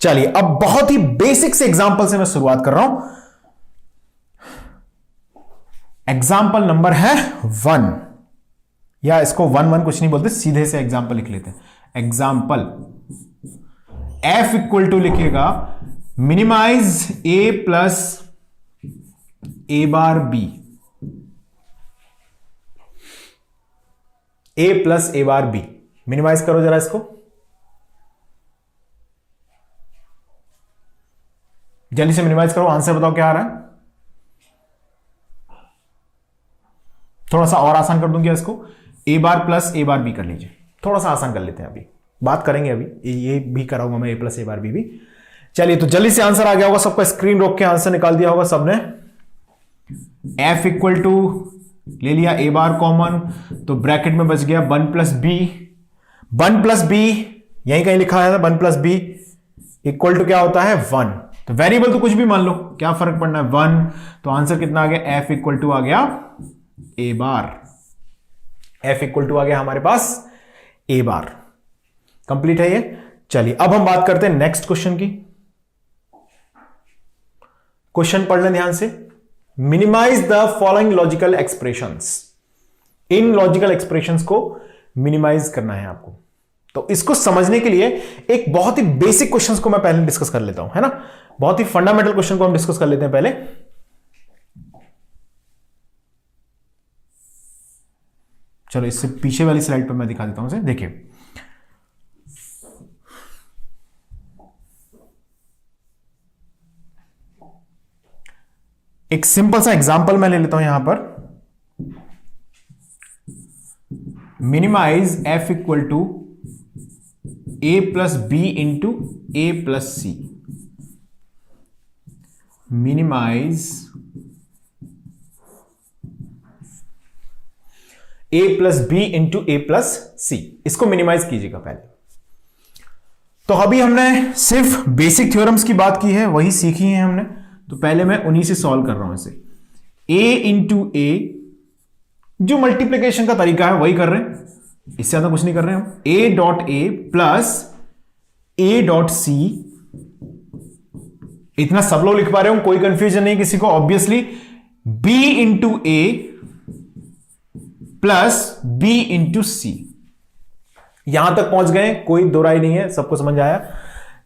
चलिए अब बहुत ही बेसिक से एग्जांपल से मैं शुरुआत कर रहा हूं। एग्जांपल नंबर है 1, या इसको 1 कुछ नहीं बोलते, सीधे से एग्जांपल लिख लेते हैं। एग्जांपल f इक्वल टू लिखिएगा minimise a plus a bar b, a plus a bar b। Minimise करो जरा इसको, जल्दी से मिनिमाइज करो, आंसर बताओ क्या आ रहा है। थोड़ा सा और आसान कर दूंगा इसको, a bar plus a bar b कर लीजिए, थोड़ा सा आसान कर लेते हैं, अभी बात करेंगे, अभी ये भी कराऊंगा मैं, a plus a bar b भी। चलिए तो जल्दी से आंसर आ गया होगा सबका, स्क्रीन रोक के आंसर निकाल दिया होगा सबने। f इक्वल टू ले लिया a बार कॉमन, तो ब्रैकेट में बच गया 1 प्लस बी। 1 प्लस बी यहीं कहीं लिखा है, 1 प्लस बी इक्वल टू क्या होता है 1। तो वेरिएबल तो कुछ भी मान लो, क्या फर्क पड़ना है 1। तो आंसर कितना आ गया, f इक्वल टू आ गया a बार। f इक्वल टू आ गया हमारे पास a बार। कंप्लीट है ये। चलिए अब हम बात करते हैं नेक्स्ट क्वेश्चन की। क्वेश्चन पढ़ लें ध्यान से। Minimise the following logical expressions. इन लॉजिकल एक्सप्रेशंस को मिनिमाइज करना है आपको। तो इसको समझने के लिए एक बहुत ही बेसिक क्वेश्चंस को मैं पहले डिस्कस कर लेता हूं, है ना। बहुत ही फंडामेंटल क्वेश्चन को हम डिस्कस कर लेते हैं पहले। चलो इससे पीछे वाली स्लाइड पर मैं दिखा देता हूं इसे, देखिए। एक सिंपल सा एग्जांपल मैं ले लेता हूं यहां पर। Minimise f equal to a plus B into A plus C. Minimise a plus B into A plus C, इसको मिनिमाइज कीजिएगा पहले। तो अभी हमने सिर्फ बेसिक थ्योरम्स की बात की है, वही सीखी है हमने, तो पहले मैं उन्हीं से सॉल्व कर रहा हूं इसे। a इंटू ए, जो मल्टीप्लीकेशन का तरीका है वही कर रहे हैं, इससे ज्यादा कुछ नहीं कर रहे हैं हम। a dot A plus a dot C, इतना सब लोग लिख पा रहे हो, कोई कंफ्यूजन नहीं किसी को। Obviously b into A plus b into सी, यहां तक पहुंच गए, कोई दो राय नहीं है, सबको समझ आया।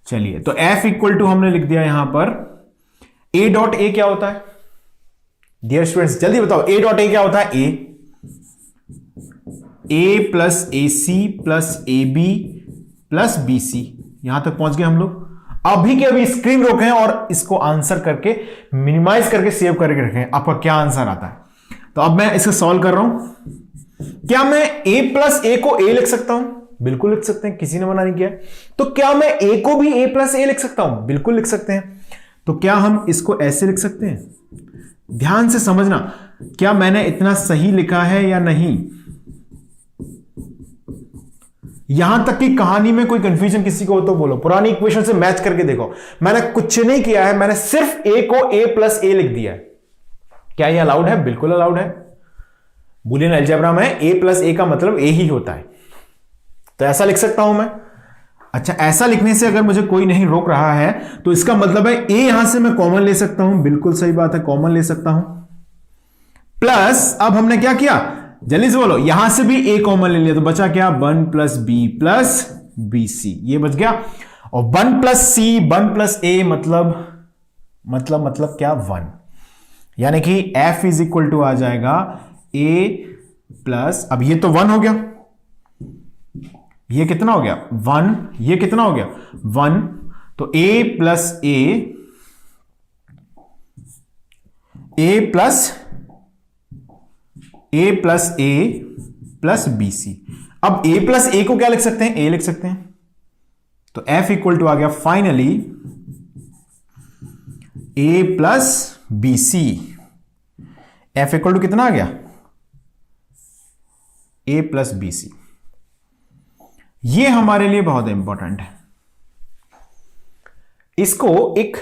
चलिए तो f इक्वल टू हमने लिख दिया यहां पर। a डॉट ए क्या होता है डियर स्टूडेंट्स, जल्दी बताओ, a डॉट ए क्या होता है। a plus A C plus A B plus B C, यहां तक पहुंच गए हम लोग। अभी के अभी स्क्रीन रोकें और इसको आंसर करके मिनिमाइज करके सेव करके रखें, आपका क्या आंसर आता है। तो अब मैं इसे सॉल्व कर रहा हूं। क्या मैं a प्लस ए को a लिख सकता हूं? बिल्कुल लिख सकते हैं, किसी ने मना नहीं किया। तो क्या मैं a को भी a प्लस ए लिख सकता हूं? बिल्कुल लिख सकते हैं। तो क्या हम इसको ऐसे लिख सकते हैं? ध्यान से समझना, क्या मैंने इतना सही लिखा है या नहीं। यहां तक कि कहानी में कोई कंफ्यूजन किसी को हो तो बोलो, पुरानी इक्वेशन से मैच करके देखो। मैंने कुछ नहीं किया है, मैंने सिर्फ a को a प्लस ए लिख दिया है। क्या यह अलाउड है? बिल्कुल अलाउड है। बूलियन अलजेब्रा में a प्लस ए का मतलब a ही होता है, तो ऐसा लिख सकता हूं मैं। अच्छा, ऐसा लिखने से अगर मुझे कोई नहीं रोक रहा है तो इसका मतलब है a यहां से मैं कॉमन ले सकता हूं, बिल्कुल सही बात है, कॉमन ले सकता हूं। प्लस अब हमने क्या किया, जल्दी से बोलो, यहां से भी a कॉमन ले लिया, तो बचा क्या 1 plus B plus B C, ये बच गया। और 1 प्लस सी 1 प्लस ए मतलब क्या 1, यानी कि f इज इक्वल टू आ जाएगा a प्लस, अब ये तो 1 हो गया, ये कितना हो गया 1, ये कितना हो गया 1, तो a plus a plus B C. अब a प्लस ए को क्या लिख सकते हैं, a लिख सकते हैं। तो f इक्वल टू आ गया finally a plus B C. f equal to कितना आ गया, a प्लस बी सी। ये हमारे लिए बहुत इंपॉर्टेंट है। इसको एक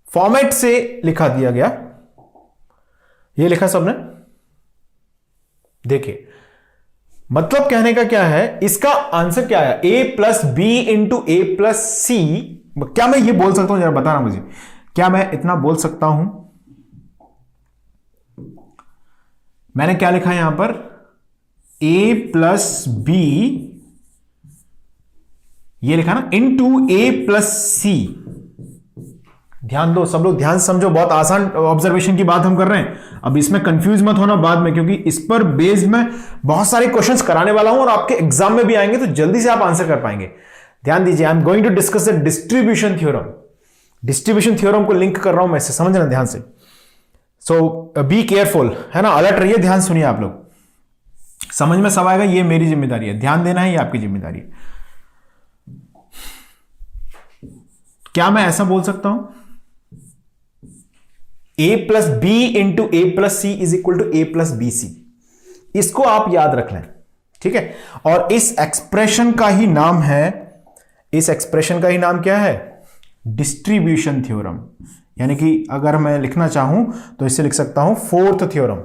फॉर्मेट से लिखा दिया गया, ये लिखा सबने, देखिए मतलब कहने का क्या है, इसका आंसर क्या है, a plus B into A plus C. क्या मैं ये बोल सकता हूं, जरा बताना मुझे, क्या मैं इतना बोल सकता हूं, मैंने क्या लिखा है यहां पर, a प्लस बी, ये लिखा ना, इंटू ए प्लस सी। ध्यान दो सब लोग, ध्यान समझो, बहुत आसान ऑब्जर्वेशन की बात हम कर रहे हैं। अब इसमें कंफ्यूज मत होना बाद में, क्योंकि इस पर बेस्ड मैं बहुत सारे क्वेश्चंस कराने वाला हूं और आपके एग्जाम में भी आएंगे, तो जल्दी से आप आंसर कर पाएंगे। ध्यान दीजिए, I am going to discuss the distribution theorem. Distribution theorem को लिंक कर रहा हूं मैं इससे, समझना ध्यान से। सो बी केयरफुल, है ना, अलर्ट रहिए, ध्यान सुनिए आप लोग, समझ में सब आएगा। ये मेरी जिम्मेदारी है, ध्यान देना है, ये आपकी जिम्मेदारी है। क्या मैं ऐसा बोल सकता हूं, a plus B into A plus C is equal to A plus B C. इसको आप याद रख लें, ठीक है। और इस एक्सप्रेशन का ही नाम है, इस एक्सप्रेशन का ही नाम क्या है, डिस्ट्रीब्यूशन थ्योरम। यानी कि अगर मैं लिखना चाहूं तो इसे लिख सकता हूं fourth theorem.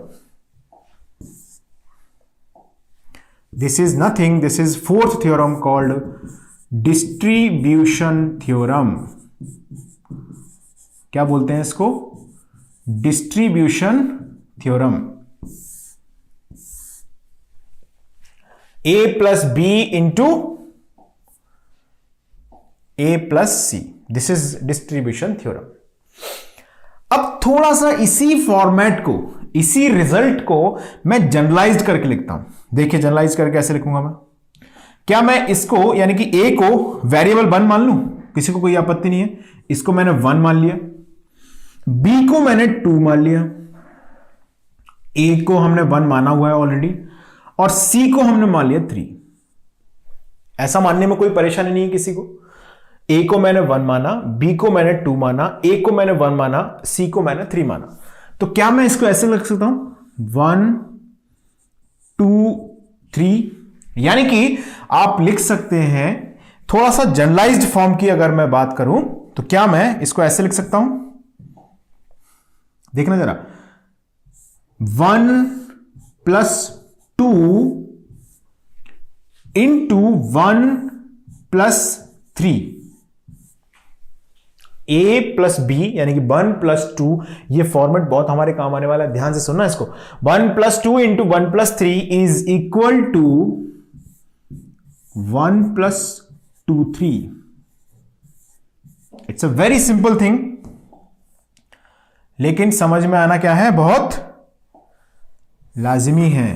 This is nothing, this is fourth theorem called distribution theorem. क्या बोलते हैं इसको, distribution theorem. A plus B into A plus C, this is distribution theorem. अब थोड़ा सा इसी फॉर्मेट को, इसी रिजल्ट को मैं जनरलाइज्ड करके लिखता हूं। देखिए जनरलाइज करके कैसे लिखूंगा मैं, क्या मैं इसको, यानी कि ए को वेरिएबल 1 मान लूं, किसी को कोई आपत्ति नहीं है, इसको मैंने 1 मान लिया, बी को मैंने 2 मान लिया, ए को हमने 1 माना हुआ है ऑलरेडी, और सी को हमने मान लिया 3। ऐसा मानने में कोई परेशानी नहीं है किसी को। ए को मैंने 1 माना, बी को मैंने 2 माना, ए को मैंने 1 माना, सी को मैंने 3 माना। तो क्या मैं इसको ऐसे लिख सकता हूं 1 2 3, यानी कि आप लिख सकते हैं थोड़ा सा जनरलाइज्ड फॉर्म की अगर मैं बात करूं तो क्या मैं इसको ऐसे लिख सकता हूं, देखना जरा, 1 प्लस 2 इंटू 1 प्लस 3, ए प्लस बी यानी कि 1 प्लस 2, ये फॉर्मेट बहुत हमारे काम आने वाला है, ध्यान से सुनना इसको। 1 plus 2 into 1 plus 3 is equal to 1 plus 2 3। It's a very simple thing, लेकिन समझ में आना क्या है, बहुत लाजिमी है।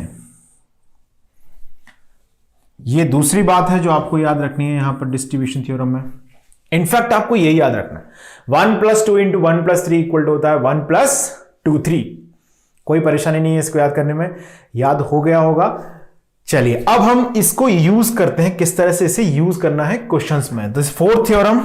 यह दूसरी बात है जो आपको याद रखनी है यहां पर डिस्ट्रीब्यूशन थ्योरम में। इनफैक्ट आपको यही याद रखना है, 1 plus 2 into 1 plus 3 equal to होता है 1 प्लस 2 3। कोई परेशानी नहीं है इसको याद करने में, याद हो गया होगा। चलिए अब हम इसको यूज करते हैं, किस तरह से इसे यूज करना है क्वेश्चंस में। दिस फोर्थ थ्योरम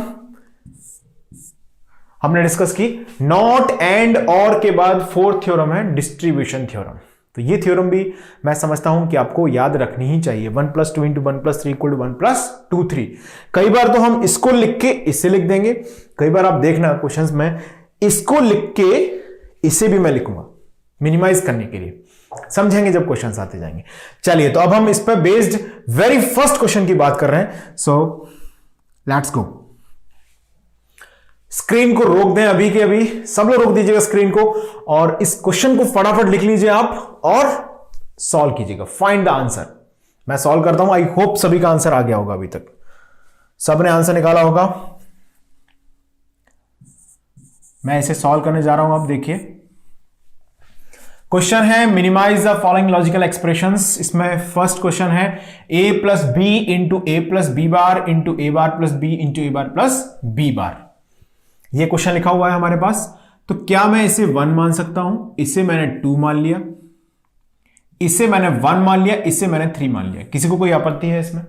हमने डिस्कस की, नॉट एंड और के बाद फोर्थ थ्योरम है डिस्ट्रीब्यूशन थ्योरम। तो ये थ्योरम भी मैं समझता हूं कि आपको याद रखनी ही चाहिए। 1 plus 2 into 1 plus 3 equal to 1 plus 2 3। कई बार तो हम इसको लिख के इसे लिख देंगे, कई बार आप देखना क्वेश्चंस में इसको लिख के इसे भी मैं लिखूंगा मिनिमाइज करने के लिए, समझेंगे जब क्वेश्चंस आते जाएंगे। चलिए तो अब हम इस पर बेस्ड वेरी फर्स्ट क्वेश्चन की बात कर रहे हैं। So let's go. स्क्रीन को रोक दें अभी के अभी, सब लोग रोक दीजिएगा स्क्रीन को, और इस क्वेश्चन को फटाफट लिख लीजिए आप और सॉल्व कीजिएगा। Find the answer. मैं सॉल्व करता हूं, आई होप सभी का आंसर आ गया होगा, अभी तक सबने आंसर निकाला होगा। मैं इसे सॉल्व करने जा रहा हूं। अब देखिए क्वेश्चन है minimize the following logical expressions. इसमें फर्स्ट क्वेश्चन है a plus B into A plus B bar into A bar plus B into A bar plus B bar. ये क्वेश्चन लिखा हुआ है हमारे पास। तो क्या मैं इसे 1 मान सकता हूं? इसे मैंने 2 मान लिया, इसे मैंने 1 मान लिया, इसे मैंने 3 मान लिया। किसी को कोई आपत्ति है इसमें?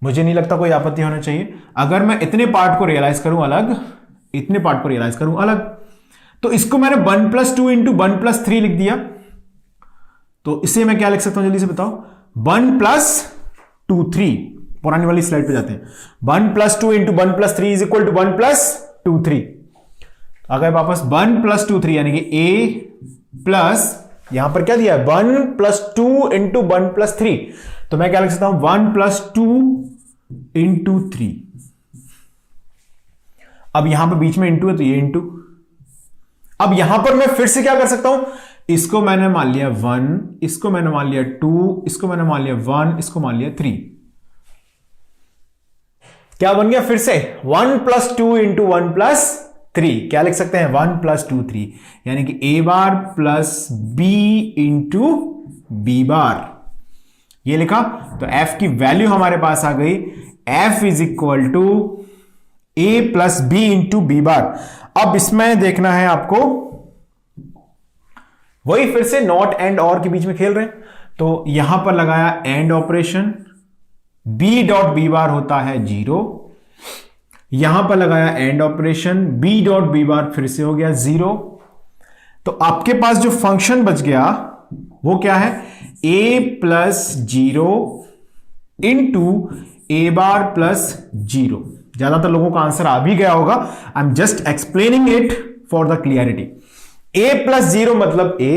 मुझे नहीं लगता कोई आपत्ति होना चाहिए। अगर मैं इतने पार्ट को रियलाइज करूं अलग, इतने पार्ट को रियलाइज करूं अलग, तो इसको मैंने 1 प्लस 2 इंटू 1 प्लस 3 लिख दिया। तो इसे मैं क्या लिख सकता हूं जल्दी से बताओ? 1 प्लस 2 3। पुरानी वाली स्लाइड पे जाते हैं। 1 plus 2 into 1 plus 3 is equal to 1 plus 2 3। अगर वापस 1 प्लस 2 3 यानी कि a प्लस यहां पर क्या दिया है 1 + 2 × 1 + 3, तो मैं क्या लिख सकता हूं 1 + 2 × 3। अब यहां पर बीच में इंटू है तो ये इंटू। अब यहां पर मैं फिर से क्या कर सकता हूं, इसको मैंने मान लिया 1, इसको मैंने मान लिया 2, इसको मैंने मान लिया 1, इसको मान लिया 3। क्या बन गया फिर से 1 + 2 × 1 + 3, क्या लिख सकते हैं 1 + 2 3, यानी कि a bar plus b × b बार, ये लिखा। तो f की वैल्यू हमारे पास आ गई, f = a + b × b बार। अब इसमें देखना है आपको, वही फिर से नॉट एंड और के बीच में खेल रहे हैं, तो यहां पर लगाया एंड ऑपरेशन, b.b बार होता है 0, यहां पर लगाया एंड ऑपरेशन, b.b बार फिर से हो गया 0। तो आपके पास जो फंक्शन बच गया वो क्या है, a + 0 × a बार + 0। ज्यादातर लोगों का आंसर आ भी गया होगा, I am just explaining it for the clarity. a + 0 मतलब a,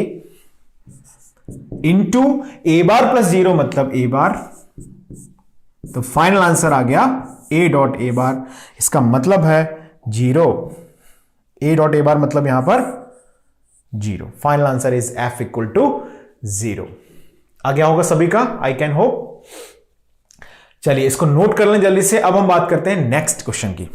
इंटू a बार + 0 मतलब a बार, तो फाइनल आंसर आ गया a.a बार। इसका मतलब है 0, a.a बार मतलब यहां पर 0। Final answer is f = 0। आ गया होगा सभी का, आई कैन होप। चलिए इसको नोट कर लें जल्दी से। अब हम बात करते हैं नेक्स्ट क्वेश्चन की।